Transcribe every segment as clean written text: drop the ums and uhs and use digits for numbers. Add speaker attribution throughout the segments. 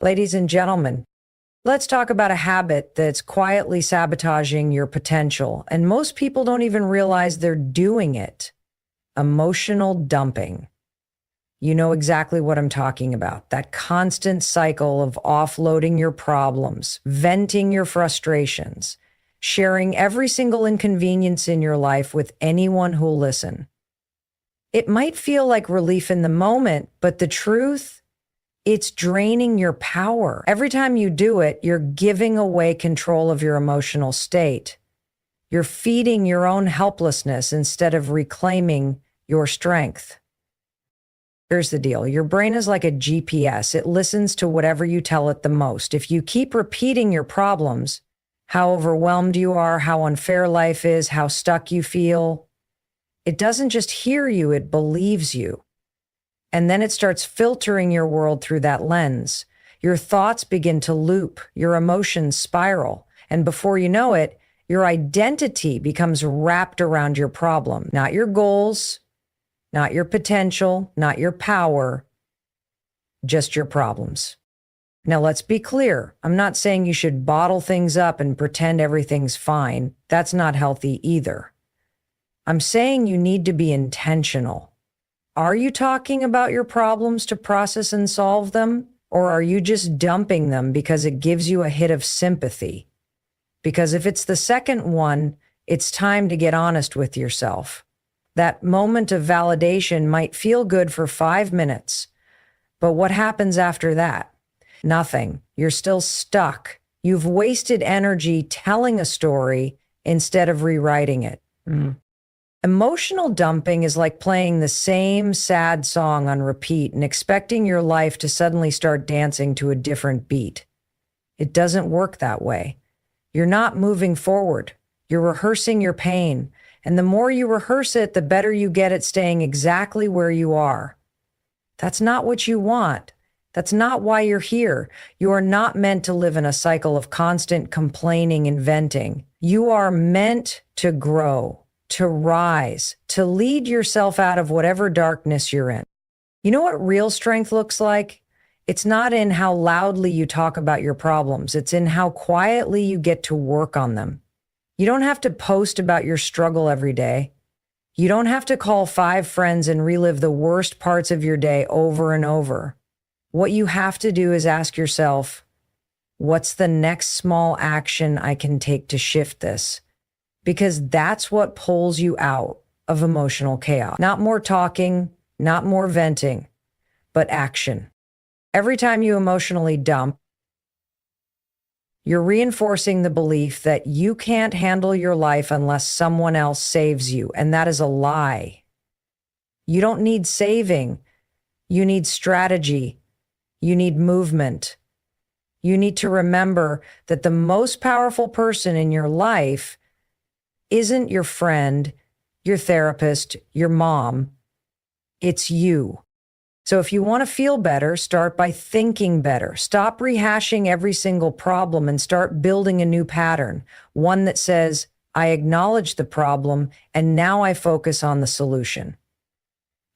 Speaker 1: Ladies and gentlemen, let's talk about a habit that's quietly sabotaging your potential, and most people don't even realize they're doing it. Emotional dumping. You know exactly what I'm talking about. That constant cycle of offloading your problems, venting your frustrations, sharing every single inconvenience in your life with anyone who'll listen. It might feel like relief in the moment, but the truth, it's draining your power. Every time you do it, you're giving away control of your emotional state. You're feeding your own helplessness instead of reclaiming your strength. Here's the deal. Your brain is like a GPS. It listens to whatever you tell it the most. If you keep repeating your problems, how overwhelmed you are, how unfair life is, how stuck you feel, it doesn't just hear you, it believes you. And then it starts filtering your world through that lens. Your thoughts begin to loop, your emotions spiral, and before you know it, your identity becomes wrapped around your problem, not your goals, not your potential, not your power, just your problems. Now, let's be clear. I'm not saying you should bottle things up and pretend everything's fine. That's not healthy either. I'm saying you need to be intentional. Are you talking about your problems to process and solve them? Or are you just dumping them because it gives you a hit of sympathy? Because if it's the second one, it's time to get honest with yourself. That moment of validation might feel good for 5 minutes, but what happens after that? Nothing. You're still stuck. You've wasted energy telling a story instead of rewriting it. Emotional dumping is like playing the same sad song on repeat and expecting your life to suddenly start dancing to a different beat. It doesn't work that way. You're not moving forward. You're rehearsing your pain. And the more you rehearse it, the better you get at staying exactly where you are. That's not what you want. That's not why you're here. You are not meant to live in a cycle of constant complaining and venting. You are meant to grow, to rise, to lead yourself out of whatever darkness you're in. You know what real strength looks like? It's not in how loudly you talk about your problems. It's in how quietly you get to work on them. You don't have to post about your struggle every day. You don't have to call 5 friends and relive the worst parts of your day over and over. What you have to do is ask yourself, what's the next small action I can take to shift this? Because that's what pulls you out of emotional chaos. Not more talking, not more venting, but action. Every time you emotionally dump, you're reinforcing the belief that you can't handle your life unless someone else saves you, and that is a lie. You don't need saving. You need strategy. You need movement. You need to remember that the most powerful person in your life isn't your friend, your therapist, your mom. It's you. So if you want to feel better, start by thinking better. Stop rehashing every single problem and start building a new pattern. One that says, I acknowledge the problem and now I focus on the solution.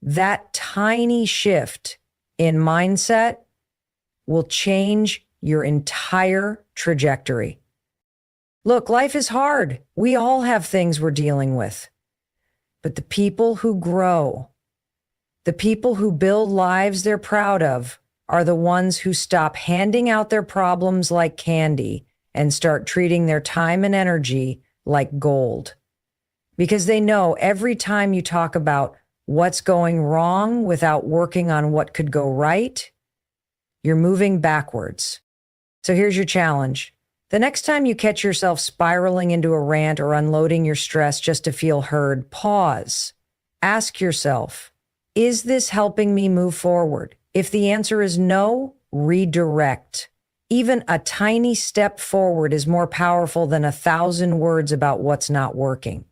Speaker 1: That tiny shift in mindset will change your entire trajectory. Look, life is hard. We all have things we're dealing with. But the people who grow, the people who build lives they're proud of, are the ones who stop handing out their problems like candy and start treating their time and energy like gold. Because they know every time you talk about what's going wrong without working on what could go right, you're moving backwards. So here's your challenge. The next time you catch yourself spiraling into a rant or unloading your stress just to feel heard, pause. Ask yourself, is this helping me move forward? If the answer is no, redirect. Even a tiny step forward is more powerful than 1,000 words about what's not working.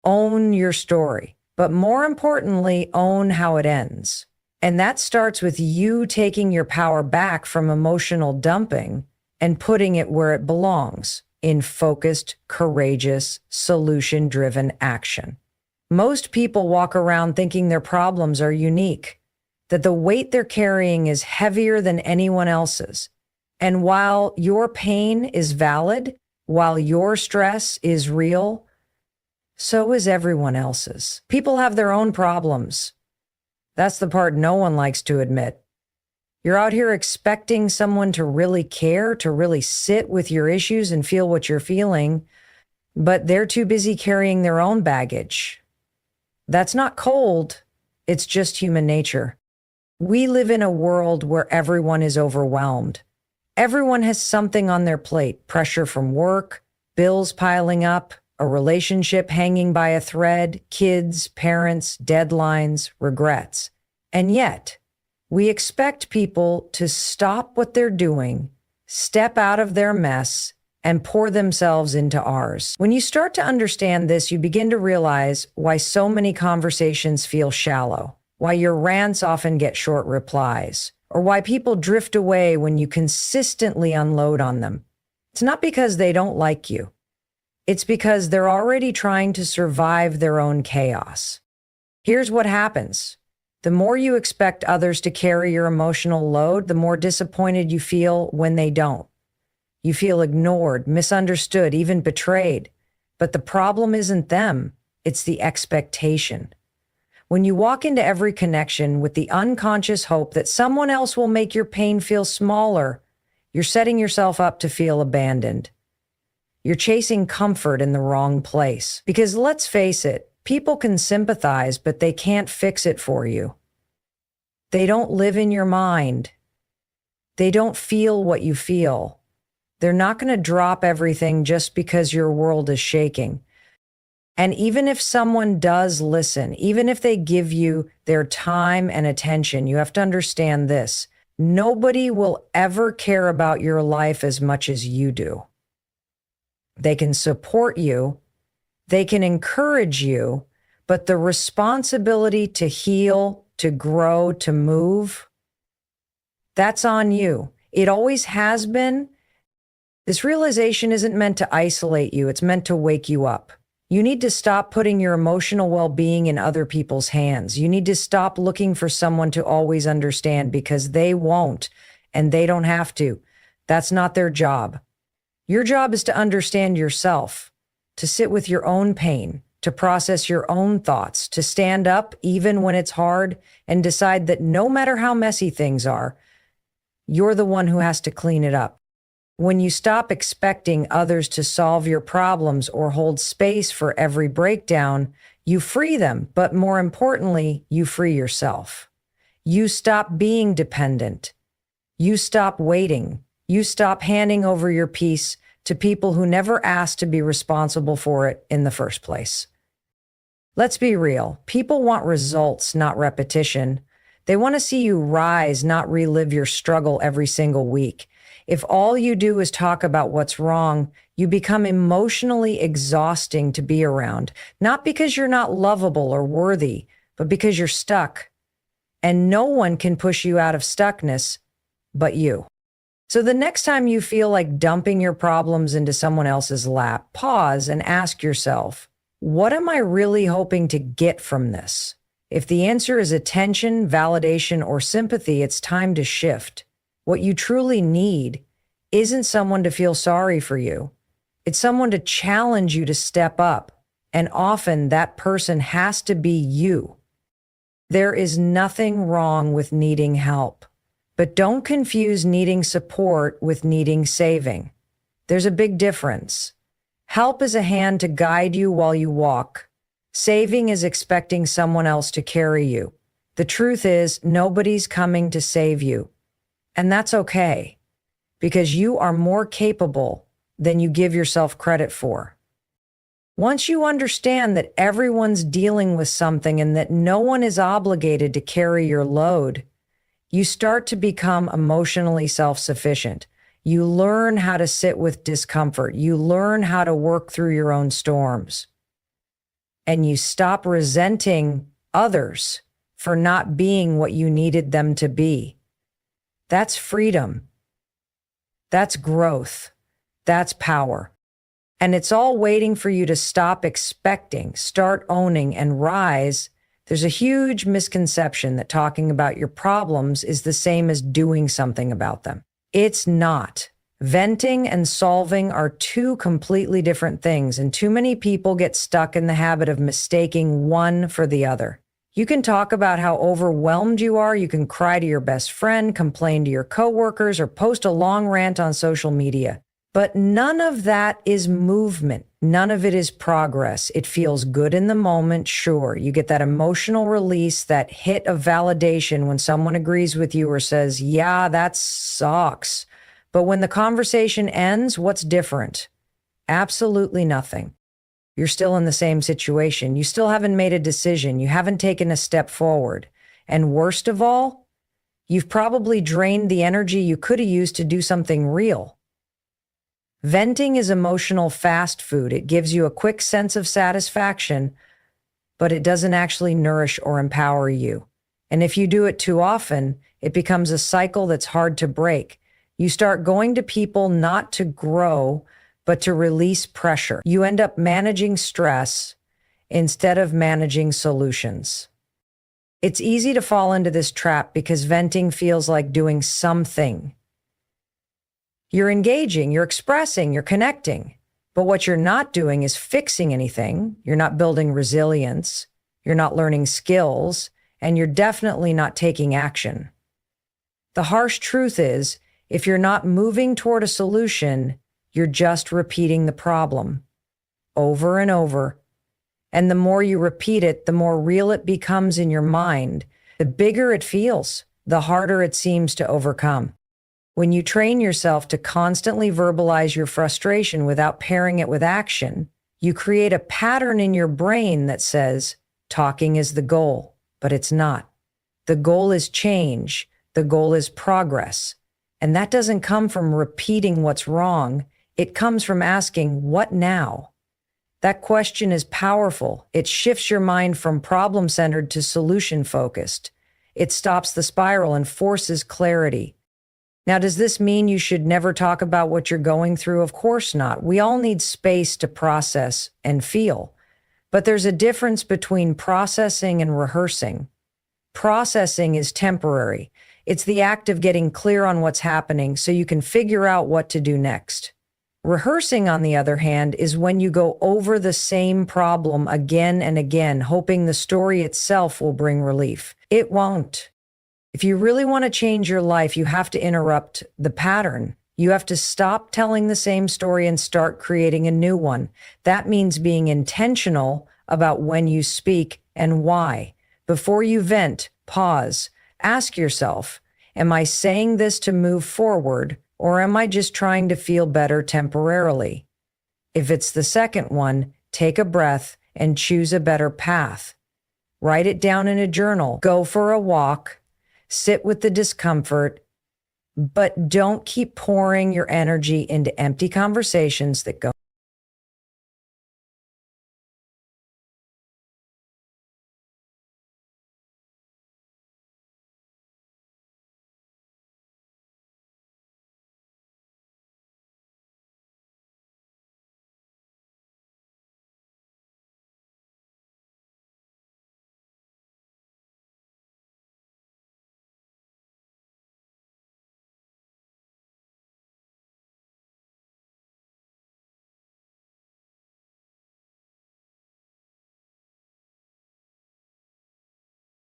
Speaker 1: Own your story, but more importantly, own how it ends. And that starts with you taking your power back from emotional dumping and putting it where it belongs, in focused, courageous, solution-driven action. Most people walk around thinking their problems are unique. that the weight they're carrying is heavier than anyone else's. And while your pain is valid, while your stress is real, so is everyone else's. People have their own problems. That's the part no one likes to admit. You're out here expecting someone to really care, to really sit with your issues and feel what you're feeling, but they're too busy carrying their own baggage. That's not cold. It's just human nature. We live in a world where everyone is overwhelmed. Everyone has something on their plate: pressure from work, bills piling up, a relationship hanging by a thread, kids, parents, deadlines, regrets. And yet, we expect people to stop what they're doing, step out of their mess, and pour themselves into ours. When you start to understand this, you begin to realize why so many conversations feel shallow, why your rants often get short replies, or why people drift away when you consistently unload on them. It's not because they don't like you. It's because they're already trying to survive their own chaos. Here's what happens. The more you expect others to carry your emotional load, the more disappointed you feel when they don't. You feel ignored, misunderstood, even betrayed. But the problem isn't them, it's the expectation. When you walk into every connection with the unconscious hope that someone else will make your pain feel smaller, you're setting yourself up to feel abandoned. You're chasing comfort in the wrong place. Because let's face it, people can sympathize, but they can't fix it for you. They don't live in your mind. They don't feel what you feel. They're not going to drop everything just because your world is shaking. And even if someone does listen, even if they give you their time and attention, you have to understand this: nobody will ever care about your life as much as you do. They can support you, they can encourage you, but the responsibility to heal, to grow, to move, that's on you. It always has been. This realization isn't meant to isolate you, it's meant to wake you up. You need to stop putting your emotional well-being in other people's hands. You need to stop looking for someone to always understand, because they won't, and they don't have to. That's not their job. Your job is to understand yourself, to sit with your own pain, to process your own thoughts, to stand up even when it's hard, and decide that no matter how messy things are, you're the one who has to clean it up. When you stop expecting others to solve your problems or hold space for every breakdown, you free them, but more importantly, you free yourself. You stop being dependent. You stop waiting. You stop handing over your peace to people who never asked to be responsible for it in the first place. Let's be real. People want results, not repetition. They want to see you rise, not relive your struggle every single week. If all you do is talk about what's wrong, you become emotionally exhausting to be around, not because you're not lovable or worthy, but because you're stuck. And no one can push you out of stuckness but you. So the next time you feel like dumping your problems into someone else's lap, pause and ask yourself, what am I really hoping to get from this? If the answer is attention, validation, or sympathy, it's time to shift. What you truly need isn't someone to feel sorry for you. It's someone to challenge you to step up. And often that person has to be you. There is nothing wrong with needing help, but don't confuse needing support with needing saving. There's a big difference. Help is a hand to guide you while you walk. Saving is expecting someone else to carry you. The truth is, nobody's coming to save you. And that's okay, because you are more capable than you give yourself credit for. Once you understand that everyone's dealing with something and that no one is obligated to carry your load, you start to become emotionally self-sufficient. You learn how to sit with discomfort. You learn how to work through your own storms. And you stop resenting others for not being what you needed them to be. That's freedom. That's growth. That's power. And it's all waiting for you to stop expecting, start owning, and rise. There's a huge misconception that talking about your problems is the same as doing something about them. It's not. Venting and solving are two completely different things, and too many people get stuck in the habit of mistaking one for the other. You can talk about how overwhelmed you are, you can cry to your best friend, complain to your coworkers, or post a long rant on social media. But none of that is movement. None of it is progress. It feels good in the moment, sure. You get that emotional release, that hit of validation when someone agrees with you or says, yeah, that sucks. But when the conversation ends, what's different? Absolutely nothing. You're still in the same situation. You still haven't made a decision. You haven't taken a step forward. And worst of all, you've probably drained the energy you could have used to do something real. Venting is emotional fast food. It gives you a quick sense of satisfaction, but it doesn't actually nourish or empower you. And if you do it too often, it becomes a cycle that's hard to break. You start going to people not to grow, but to release pressure. You end up managing stress instead of managing solutions. It's easy to fall into this trap because venting feels like doing something. You're engaging, you're expressing, you're connecting. But what you're not doing is fixing anything. You're not building resilience. You're not learning skills. And you're definitely not taking action. The harsh truth is, if you're not moving toward a solution, you're just repeating the problem over and over. And the more you repeat it, the more real it becomes in your mind. The bigger it feels, the harder it seems to overcome. When you train yourself to constantly verbalize your frustration without pairing it with action, you create a pattern in your brain that says, talking is the goal, but it's not. The goal is change. The goal is progress. And that doesn't come from repeating what's wrong. It comes from asking, what now? That question is powerful. It shifts your mind from problem-centered to solution-focused. It stops the spiral and forces clarity. Now, does this mean you should never talk about what you're going through? Of course not. We all need space to process and feel. But there's a difference between processing and rehearsing. Processing is temporary. It's the act of getting clear on what's happening so you can figure out what to do next. Rehearsing, on the other hand, is when you go over the same problem again and again, hoping the story itself will bring relief. It won't. If you really want to change your life, you have to interrupt the pattern. You have to stop telling the same story and start creating a new one. That means being intentional about when you speak and why. Before you vent, pause. Ask yourself, am I saying this to move forward, or am I just trying to feel better temporarily? If it's the second one, take a breath and choose a better path. Write it down in a journal. Go for a walk. Sit with the discomfort, but don't keep pouring your energy into empty conversations that go